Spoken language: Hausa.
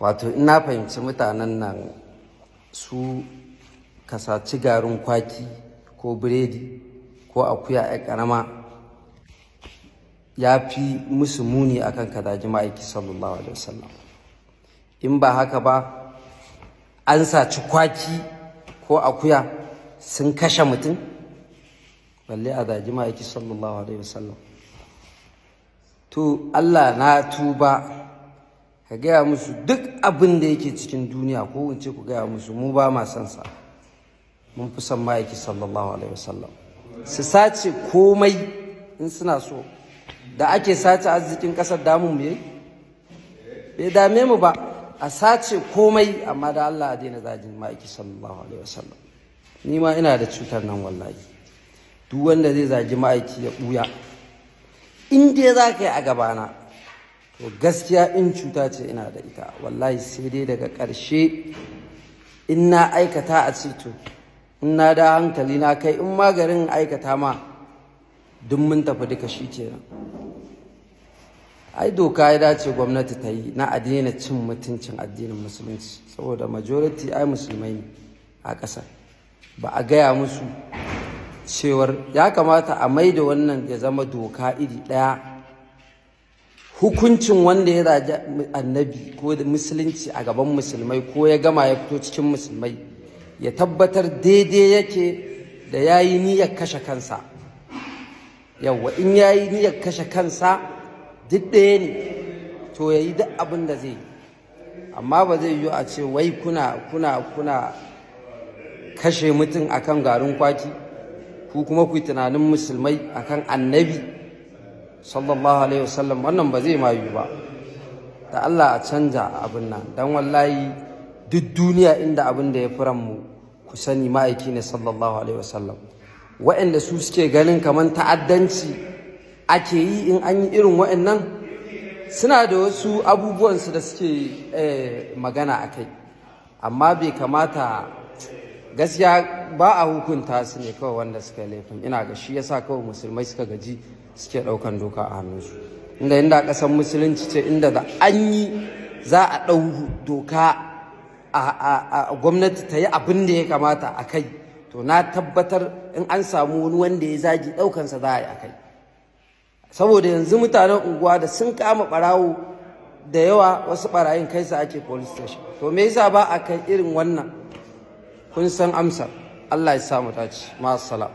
wato ina fahimci mutanen nan su kasaci garin kwaki ko biredi ko akuya a karama ya fi musu muni akan kadaji ma'aiki sallallahu alaihi wasallam. In ba haka ba an saci kwaki ko akuya sun kashe mutum, balle a daji ma'aiki sallallahu alaihi wasallam. To Allah na tuba, ka gaya musu duk abin da yake cikin duniya, ko in ce ku gaya musu mu ba ma san sa, mun fi son ma'aiki sallallahu alaihi wasallam. Su sace komai in suna so, da ake sace arzikin kasar damun mu bai dame mu ba, a sace komai, amma da Allah a daina zagin ma'aiki sallallahu alaihi wasallam. Ni ma ina da cutar nan wallahi, duk wanda zai zagi ma'aiki ya buya, in dai za ka yi a gabana to gaskiya in cuta ce ina da ita wallahi, sai dai daga ƙarshe in na aikata a ce to in na da hankali na kai, in ma garin aikata ma duk mun tafi duka shi kenan. Ai doka ya dace gwamnati ta yi na a daina cin mutuncin addinin musulunci, saboda majority ai musulmai ne a ƙasar. Ba a gaya musu cewar ya kamata a maida wannan ya zama doka iri ɗaya, hukuncin wanda ya zaji annabi ko da musulunci a gaban musulmai ko ya gama ya fito cikin musulmai, ya tabbatar daidai yake da ya yi niyyar kashe kansa. Yawwa, in ya yi niyyar kashe kansa duk ɗaya ne, to ya yi duk abin da zai yi. Amma ba zai yi a ce wai kuna kashe mutum akan garin kwaki, ku kuma ku yi tunanin musulmai akan annabi sallallahu alaihi wasallam. Wannan ba zai mayu ba. Da Allah a canja abin nan, dan wallahi duk duniya inda abin da ya fi ranmu ku sani ma'aiki ne sallallahu alaihi wasallam. Waɗanda su suke ganin kamar ta'addanci ake yi in an yi irin waɗannan, suna da wasu abubuwansu da suke magana a kai, amma bai kamata, gaskiya ba a hukunta su ne kawai wanda suka laifin. Ina ga shi yasa kawai musulmai suka gaji suke ɗaukan doka a hannunsu. Inda ƙasar musulunci ce, inda da an yi za a ɗau doka a gwamnati ta yi abin da ya kamata a kai, to na tabbatar in an samu wani wanda ya zagi ɗaukansa za a yi a kai. Saboda yanzu mutanen unguwa da sun kama ɓarawo da yawa, wasu ɓarayin kai su ake police station. To me yasa ba a kai irin wannan? Kun san amsar. Allah ya samu dace. Ma'assalam.